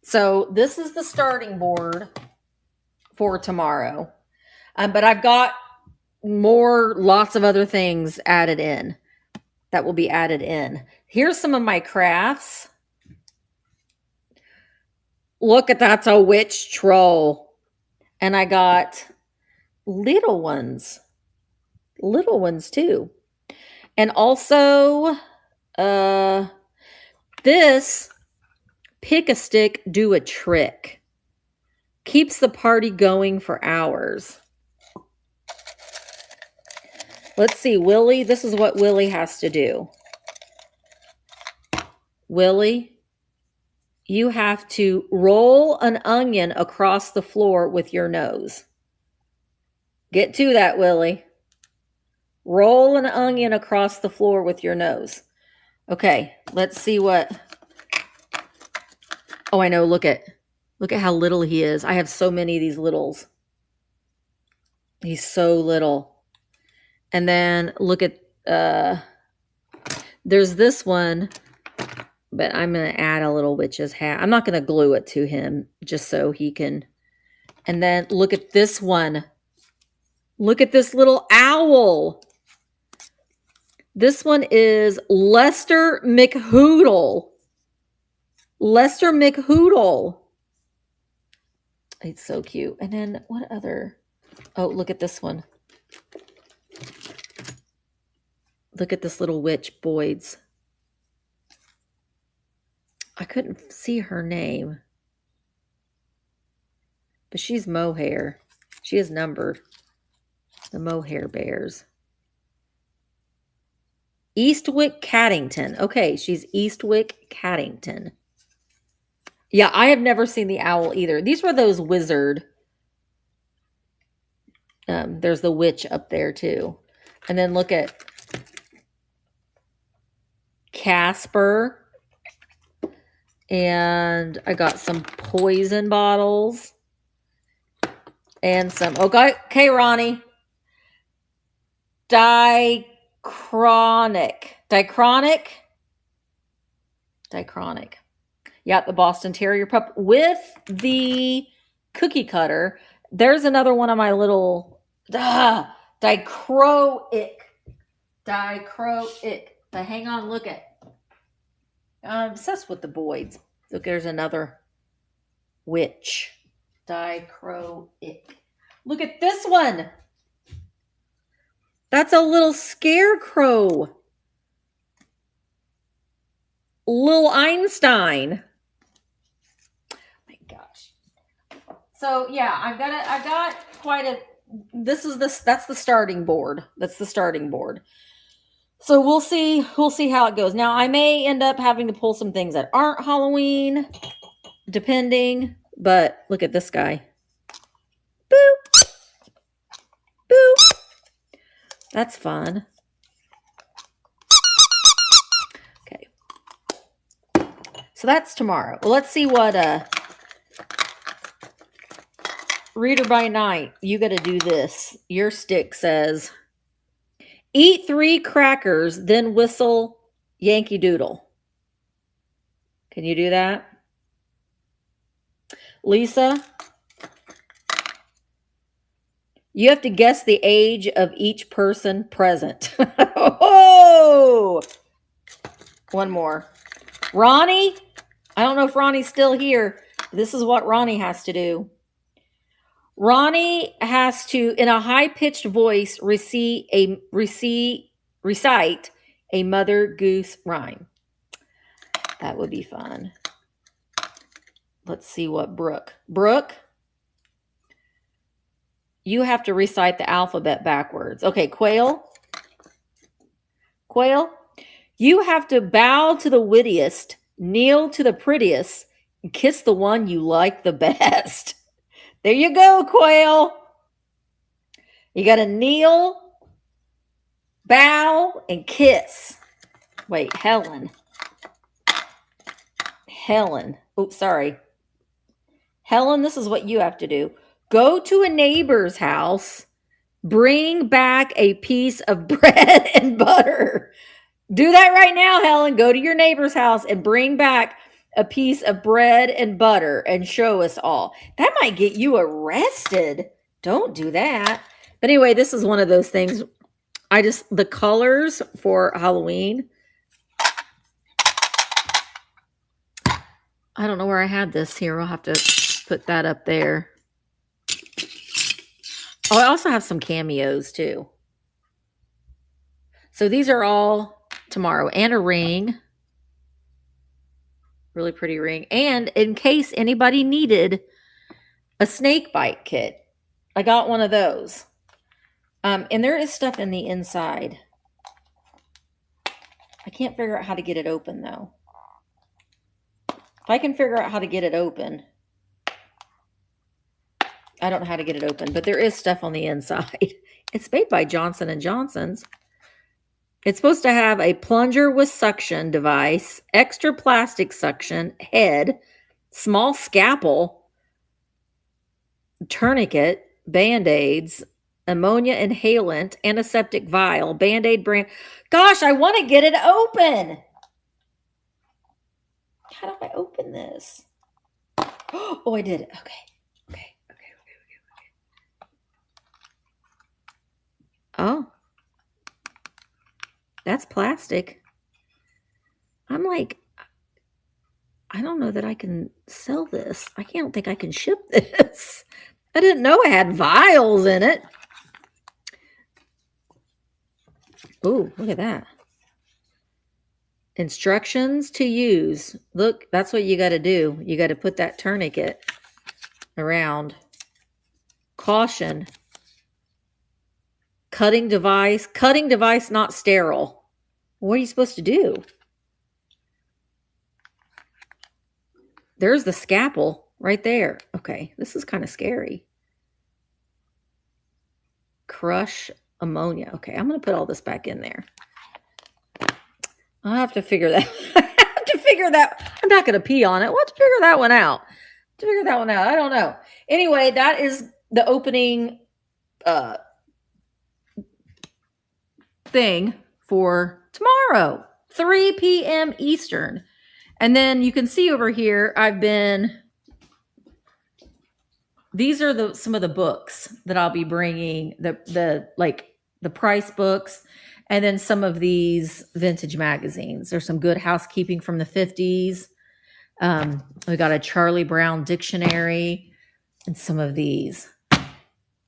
So this is the starting board for tomorrow. But I've got lots of other things added in that will be added in. Here's some of my crafts. Look at that's a witch troll. And I got little ones too. And also this pick a stick, do a trick. Keeps the party going for hours. Let's see, Willie, this is what Willie has to do. Willie, you have to roll an onion across the floor with your nose. Get to that, Willie. Roll an onion across the floor with your nose. Okay, let's see what... Oh, I know, look at how little he is. I have so many of these littles. He's so little. And then look at, there's this one, but I'm going to add a little witch's hat. I'm not going to glue it to him just so he can. And then look at this one. Look at this little owl. This one is Lester McHoodle. Lester McHoodle. It's so cute. And then what other? Oh, look at this one. Look at this little witch, Boyd's. I couldn't see her name. But she's mohair. She is numbered. The mohair bears. Eastwick Caddington. Okay, she's Eastwick Caddington. Yeah, I have never seen the owl either. These were those wizard. There's the witch up there too. And then look at Casper. And I got some poison bottles. And some, okay, Ronnie. Dichronic. Yeah, the Boston Terrier pup with the cookie cutter. There's another one of my little dichroic. But hang on, look at. I'm obsessed with the Boyds. Look, there's another witch. Dichroic. Look at this one. That's a little scarecrow. Lil Einstein. Oh my gosh. So yeah, I've got quite a, that's the starting board. That's the starting board. So we'll see how it goes. Now I may end up having to pull some things that aren't Halloween, depending, but look at this guy. Boop. Boop. That's fun. Okay. So that's tomorrow. Well, let's see what Reader by Night, you got to do this. Your stick says, eat 3 crackers, then whistle Yankee Doodle. Can you do that? Lisa, you have to guess the age of each person present. Oh! One more. Ronnie, I don't know if Ronnie's still here. This is what Ronnie has to do. Ronnie has to, in a high-pitched voice, recite a Mother Goose rhyme. That would be fun. Let's see what Brooke, you have to recite the alphabet backwards. Okay, Quail, you have to bow to the wittiest, kneel to the prettiest, and kiss the one you like the best. There you go, Quail. You got to kneel, bow, and kiss. Wait, Helen. Oh, sorry. Helen, this is what you have to do. Go to a neighbor's house, bring back a piece of bread and butter. Do that right now, Helen. Go to your neighbor's house and bring back a piece of bread and butter and show us all. That might get you arrested. Don't do that. But anyway, this is one of those things. The colors for Halloween. I don't know where I had this here. I'll have to put that up there. Oh, I also have some cameos too. So these are all tomorrow. And a ring. Really pretty ring. And in case anybody needed a snake bite kit, I got one of those. And there is stuff in the inside. I can't figure out how to get it open though. If I can figure out how to get it open. I don't know how to get it open, but there is stuff on the inside. It's made by Johnson & Johnson's. It's supposed to have a plunger with suction device, extra plastic suction, head, small scalpel, tourniquet, Band-Aids, ammonia inhalant, antiseptic vial, Band-Aid brand. Gosh, I want to get it open. How do I open this? Oh, I did it. Okay. Oh. That's plastic. I'm like, I don't know that I can sell this. I don't think I can ship this. I didn't know it had vials in it. Ooh, look at that. Instructions to use. Look, that's what you got to do. You got to put that tourniquet around. Caution. Cutting device not sterile. What are you supposed to do? There's the scalpel right there. Okay, this is kind of scary. Crush ammonia. Okay, I'm going to put all this back in there. I'll have to figure that. I'm not going to pee on it. We'll have to figure that one out. I don't know. Anyway, that is the opening thing for tomorrow, 3 p.m. Eastern. And then you can see over here, these are some of the books that I'll be bringing, the price books, and then some of these vintage magazines. There's some Good Housekeeping from the 50s. We got a Charlie Brown dictionary and some of these.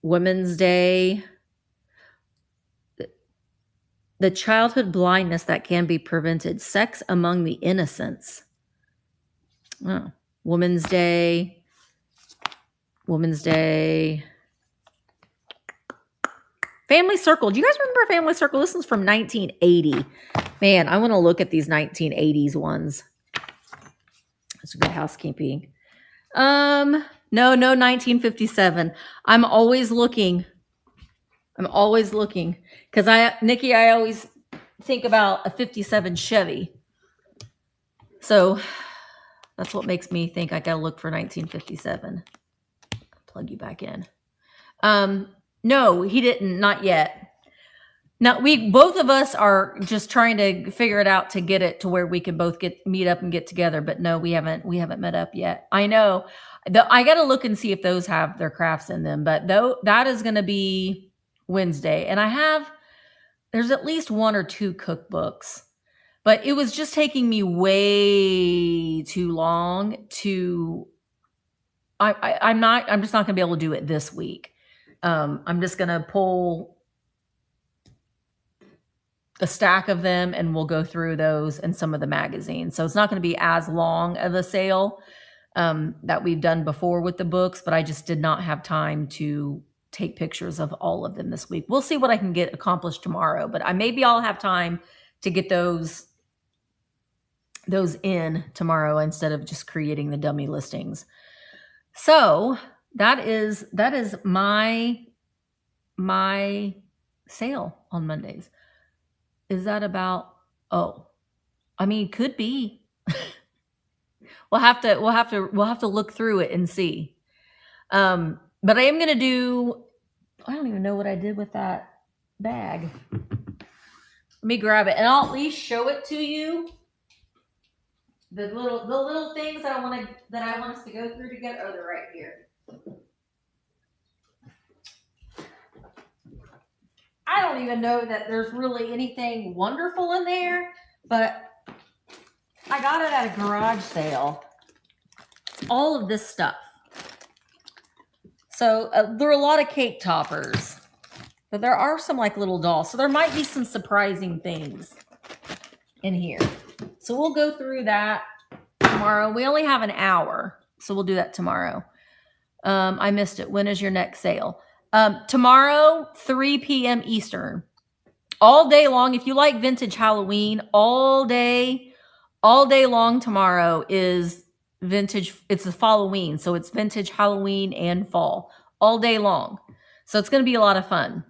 Women's Day. The childhood blindness that can be prevented. Sex among the innocents. Oh, Women's Day. Family Circle. Do you guys remember Family Circle? This one's from 1980. Man, I want to look at these 1980s ones. That's Good Housekeeping. No, 1957. I'm always looking. Because Nikki, I always think about a 57 Chevy. So that's what makes me think I got to look for 1957. Plug you back in. No, he didn't. Not yet. Now, both of us are just trying to figure it out to get it to where we can both meet up and get together. But no, we haven't met up yet. I know. I got to look and see if those have their crafts in them, but though that is going to be Wednesday. And there's at least 1 or 2 cookbooks, but it was just taking me way too long to, I'm just not going to be able to do it this week. I'm just going to pull a stack of them and we'll go through those and some of the magazines. So it's not going to be as long of a sale that we've done before with the books, but I just did not have time to take pictures of all of them this week. We'll see what I can get accomplished tomorrow, but maybe I'll have time to get those in tomorrow instead of just creating the dummy listings. So that is my sale on Mondays. Is that about, could be. We'll have to look through it and see. But I am going to do, I don't even know what I did with that bag. Let me grab it and I'll at least show it to you. The little things that I want us to go through together. Oh, they're right here. I don't even know that there's really anything wonderful in there, but I got it at a garage sale. It's all of this stuff. So there are a lot of cake toppers, but there are some like little dolls. So there might be some surprising things in here. So we'll go through that tomorrow. We only have an hour, so we'll do that tomorrow. I missed it. When is your next sale? Tomorrow, 3 p.m. Eastern. All day long. If you like vintage Halloween, all day long tomorrow is vintage. It's a Halloween, so it's vintage Halloween and fall all day long. So it's going to be a lot of fun.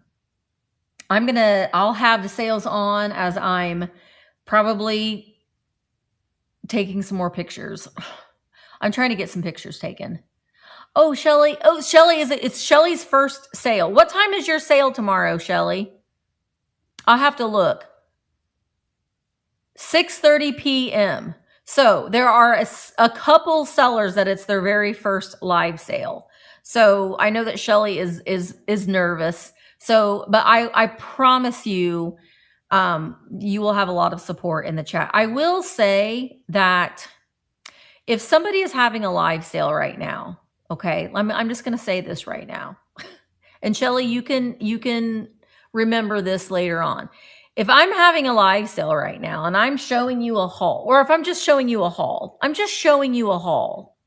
I'll have the sales on as I'm probably taking some more pictures. I'm trying to get some pictures taken. Oh, Shelly. Oh, Shelly, it's Shelly's first sale. What time is your sale tomorrow, Shelly? I'll have to look. 6:30 p.m. So there are a couple sellers that it's their very first live sale. So I know that Shelly is nervous. So, but I promise you, you will have a lot of support in the chat. I will say that if somebody is having a live sale right now, okay, I'm just going to say this right now. And Shelly, you can remember this later on. If I'm having a live sale right now and I'm showing you a haul, or if I'm just showing you a haul, I'm just showing you a haul.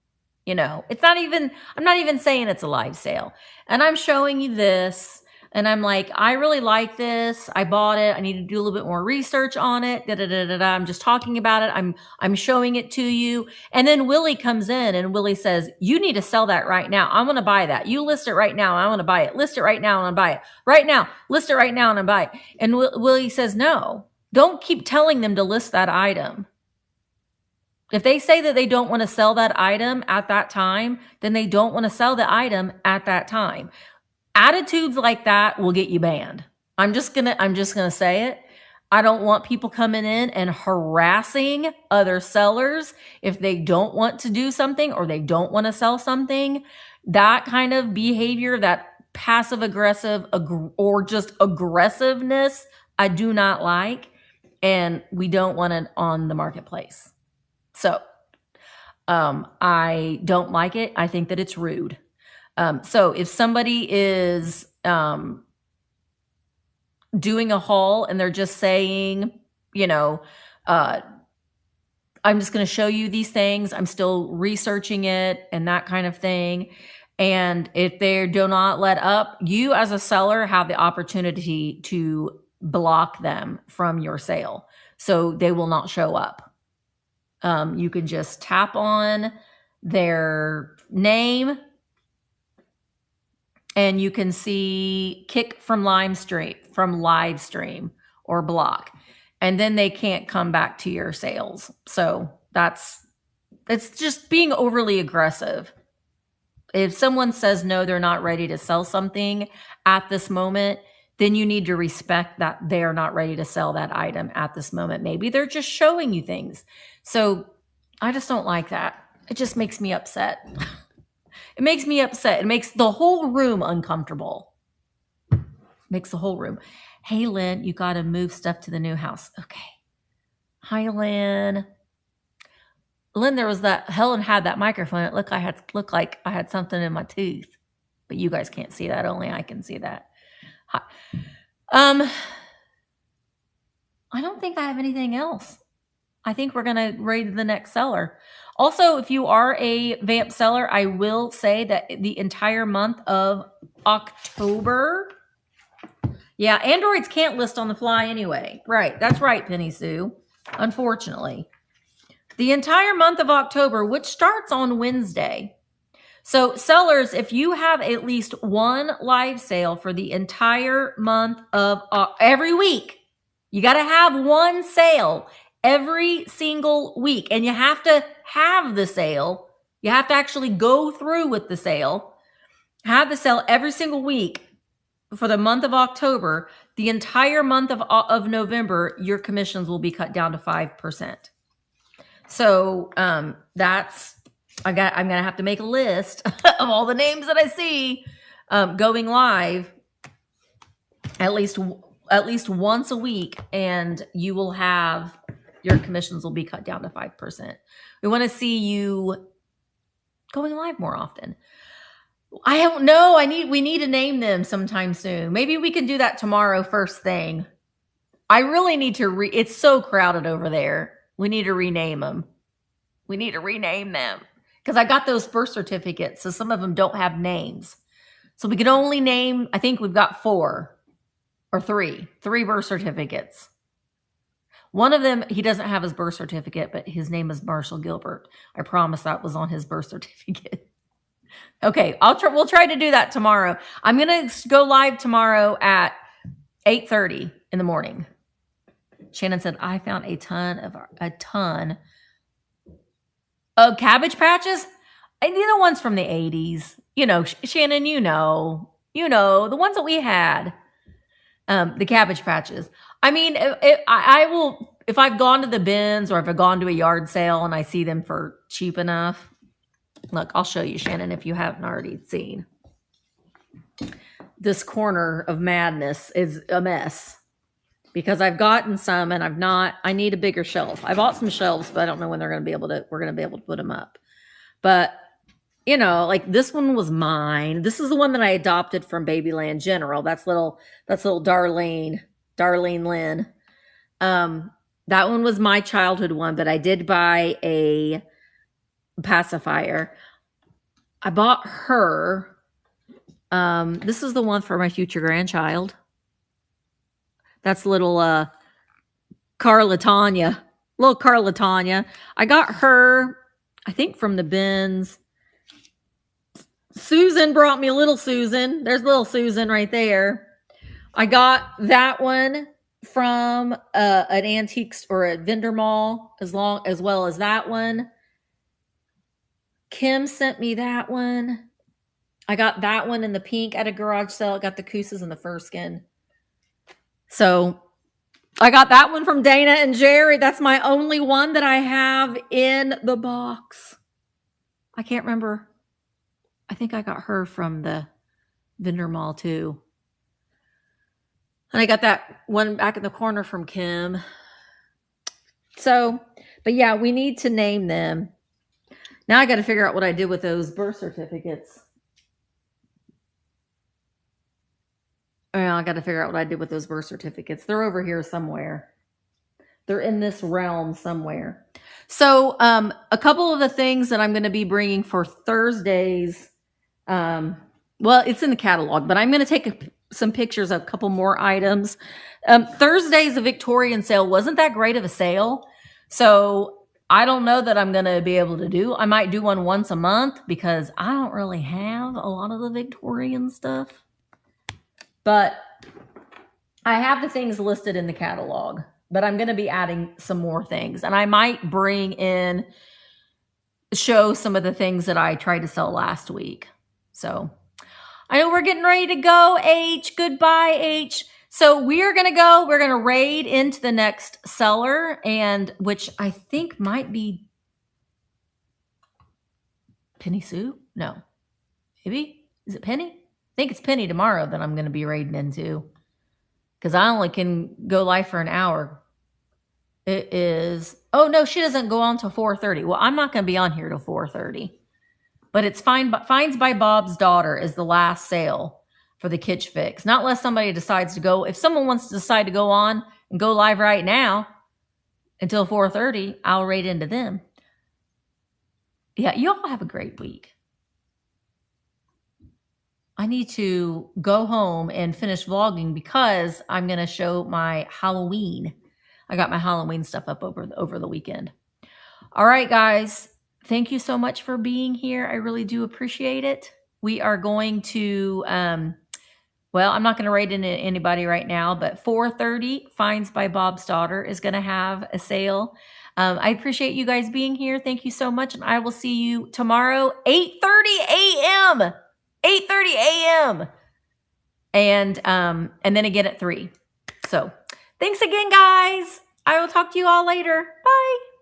You know, I'm not even saying it's a live sale. And I'm showing you this and I'm like, I really like this. I bought it. I need to do a little bit more research on it. I'm just talking about it. I'm showing it to you. And then Willie comes in and Willie says, you need to sell that right now. I want to buy that. You list it right now. I want to buy it. List it right now. I want to buy it right now. List it right now. And I buy it. And Willie says, no, don't keep telling them to list that item. If they say that they don't want to sell that item at that time, then they don't want to sell the item at that time. Attitudes like that will get you banned. I'm just gonna say it. I don't want people coming in and harassing other sellers if they don't want to do something or they don't want to sell something. That kind of behavior, that passive aggressive or just aggressiveness, I do not like, and we don't want it on the marketplace. So I don't like it. I think that it's rude. So if somebody is doing a haul and they're just saying, you know, I'm just going to show you these things, I'm still researching it and that kind of thing. And if they do not let up, you as a seller have the opportunity to block them from your sale. So they will not show up. You can just tap on their name and you can see kick from live stream or block. And then they can't come back to your sales. So it's just being overly aggressive. If someone says no, they're not ready to sell something at this moment, then you need to respect that they are not ready to sell that item at this moment. Maybe they're just showing you things. So I just don't like that. It just makes me upset. It makes me upset. It makes the whole room uncomfortable. Makes the whole room. Hey, Lynn, you got to move stuff to the new house. Okay. Hi, Lynn. Lynn, there was that, Helen had that microphone. It looked like I had something in my tooth. But you guys can't see that. Only I can see that. Hi. I don't think I have anything else. I think we're going to raid the next seller. Also, if you are a VAMP seller, I will say that the entire month of October, yeah, Androids can't list on the fly anyway. Right. That's right, Penny Sue. Unfortunately. The entire month of October, which starts on Wednesday. So sellers, if you have at least one live sale for the entire month of every week, you got to have one sale every single week. And you have to have the sale. You have to actually go through with the sale. Have the sale every single week for the month of October. The entire month of November, your commissions will be cut down to 5%. So that's, I'm going to have to make a list of all the names that I see going live at least once a week, and you will have, your commissions will be cut down to 5%. We want to see you going live more often. I don't know. We need to name them sometime soon. Maybe we can do that tomorrow first thing. I really need to it's so crowded over there. We need to rename them. We need to rename them because I got those birth certificates. So some of them don't have names. So we can only name, I think we've got 4 or 3 birth certificates. One of them, he doesn't have his birth certificate, but his name is Marshall Gilbert. I promise that was on his birth certificate. Okay, we'll try to do that tomorrow. I'm going to go live tomorrow at 8:30 in the morning. Shannon said, I found a ton of Cabbage Patches. And the ones from the 80s. You know, Shannon, you know, the ones that we had. The Cabbage Patches. I mean, I will, if I've gone to the bins or if I've gone to a yard sale and I see them for cheap enough. Look, I'll show you, Shannon, if you haven't already seen. This corner of madness is a mess. Because I've gotten some and I need a bigger shelf. I bought some shelves, but I don't know when we're going to be able to put them up. But, you know, like this one was mine. This is the one that I adopted from Babyland General. That's little Darlene Lynn. That one was my childhood one, but I did buy a pacifier. I bought her. This is the one for my future grandchild. That's little Carla Tanya. Little Carla Tanya. I got her, I think, from the bins. Susan brought me a little Susan. There's little Susan right there. I got that one from an antique or a vendor mall as well as that one. Kim sent me that one. I got that one in the pink at a garage sale. I got the Koosas in the fur skin. So I got that one from Dana and Jerry. That's my only one that I have in the box. I can't remember. I think I got her from the vendor mall too. And I got that one back in the corner from Kim. So, but yeah, we need to name them. Now I got to figure out what I did with those birth certificates. I got to figure out what I did with those birth certificates. They're over here somewhere. They're in this realm somewhere. So a couple of the things that I'm going to be bringing for Thursdays, well, it's in the catalog, but I'm going to take some pictures of a couple more items. Thursday's, the Victorian sale wasn't that great of a sale. So I don't know that I'm going to be able to do. I might do one once a month because I don't really have a lot of the Victorian stuff. But I have the things listed in the catalog, but I'm going to be adding some more things. And I might show some of the things that I tried to sell last week. So I know we're getting ready to go, H. Goodbye, H. So we're going to raid into the next seller, and which I think might be Penny Sue. No, Maybe. Is it Penny? I think it's Penny tomorrow that I'm going to be raiding into. Because I only can go live for an hour. It is... Oh, no, she doesn't go on till 4:30. Well, I'm not going to be on here till 4:30. But it's Finds by Bob's Daughter is the last sale for the Kitsch Fix. Not unless somebody decides to go. If someone wants to decide to go on and go live right now until 4:30, I'll raid into them. Yeah, you all have a great week. I need to go home and finish vlogging because I'm going to show my Halloween. I got my Halloween stuff up over the weekend. All right, guys. Thank you so much for being here. I really do appreciate it. We are going to, well, I'm not going to raid into anybody right now, but 4:30 Finds by Bob's Daughter is going to have a sale. I appreciate you guys being here. Thank you so much. And I will see you tomorrow, 8:30 a.m. 8:30 a.m. And then again at 3. So thanks again, guys. I will talk to you all later. Bye.